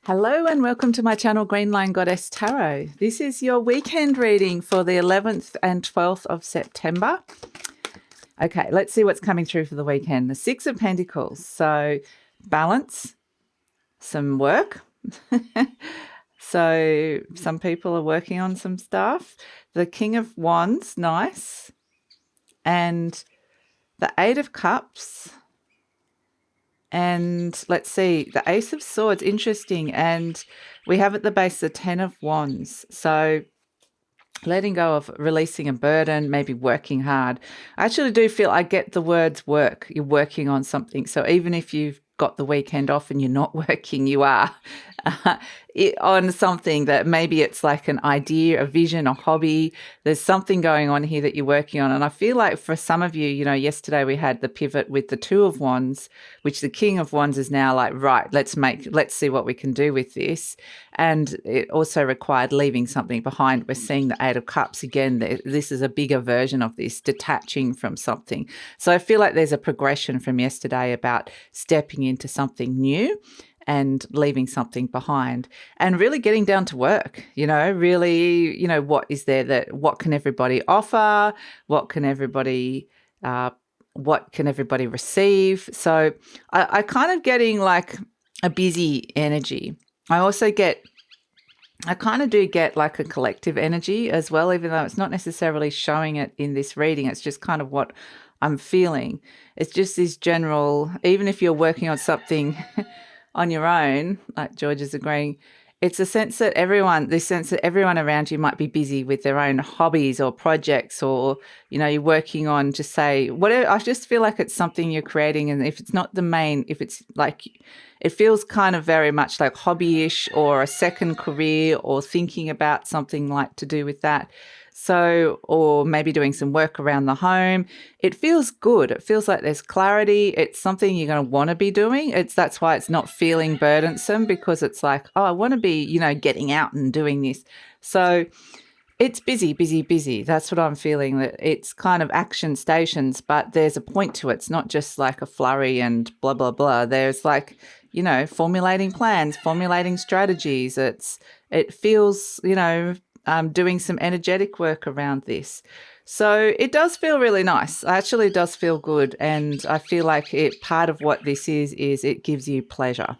Hello and welcome to my channel GreenLion Goddess Tarot. This is your weekend reading for the 11th and 12th of September. Okay, let's see what's coming through for the weekend. The Six of Pentacles. So balance, some work. So some people are working on some stuff. The King of Wands, nice. And the Eight of Cups. And let's see, the Ace of Swords, interesting. And we have at the base the Ten of Wands. So letting go of releasing a burden, maybe working hard. I actually do feel I get the words work. You're working on something. So even if you've got the weekend off and you're not working, you are on something that maybe it's like an idea, a vision, a hobby. There's something going on here that you're working on. And I feel like for some of you, you know, yesterday we had the pivot with the Two of Wands, which the King of Wands is now like, right, let's see what we can do with this. And it also required leaving something behind. We're seeing the Eight of Cups again. This is a bigger version of this, detaching from something. So I feel like there's a progression from yesterday about stepping into something new and leaving something behind and really getting down to work, you know, really, you know, what is there what can everybody offer? What can everybody receive? So I kind of getting like a busy energy. I kind of do get like a collective energy as well, even though it's not necessarily showing it in this reading. It's just kind of what I'm feeling. It's just this general, even if you're working on something on your own, like George is agreeing, it's a sense that everyone around you might be busy with their own hobbies or projects, or, you know, you're working on, just say, whatever. I just feel like it's something you're creating. And if it's not the main, if it's like, it feels kind of very much like hobby-ish or a second career or thinking about something like to do with that. So, or maybe doing some work around the home. It feels good. It feels like there's clarity. It's something you're going to want to be doing. That's why it's not feeling burdensome, because it's like, oh, I want to be, you know, getting out and doing this. So it's busy, busy, busy. That's what I'm feeling, that it's kind of action stations, but there's a point to it. It's not just like a flurry and blah, blah, blah. There's like, you know, formulating plans, formulating strategies. It feels, you know, doing some energetic work around this. So it does feel really nice. It actually does feel good. And I feel like part of what this is it gives you pleasure.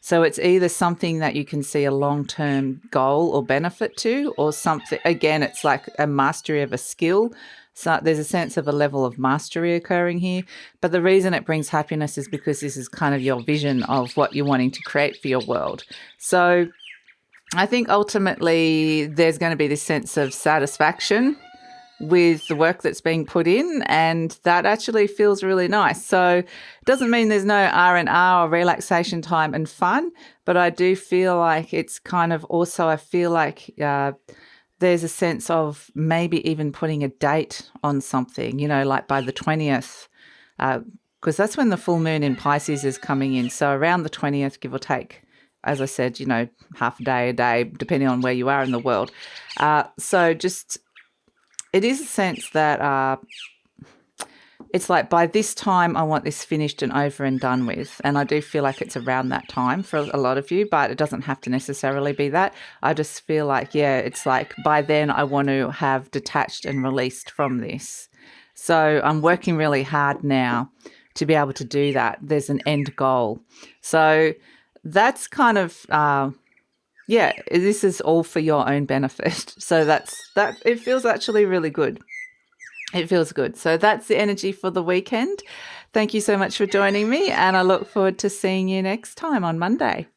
So it's either something that you can see a long-term goal or benefit to, or something, again, it's like a mastery of a skill. So there's a sense of a level of mastery occurring here. But the reason it brings happiness is because this is kind of your vision of what you're wanting to create for your world. So I think ultimately there's going to be this sense of satisfaction with the work that's being put in, and that actually feels really nice. So it doesn't mean there's no R&R or relaxation time and fun, but I do feel like it's kind of also, I feel like there's a sense of maybe even putting a date on something, you know, like by the 20th, because that's when the full moon in Pisces is coming in. So around the 20th, give or take, as I said, you know, half a day, depending on where you are in the world. So just, it is a sense that it's like, by this time, I want this finished and over and done with. And I do feel like it's around that time for a lot of you, but it doesn't have to necessarily be that. I just feel like, yeah, it's like by then I want to have detached and released from this. So I'm working really hard now to be able to do that. There's an end goal. So that's kind of, yeah, this is all for your own benefit. So that it feels actually really good. It feels good. So that's the energy for the weekend. Thank you so much for joining me, and I look forward to seeing you next time on Monday.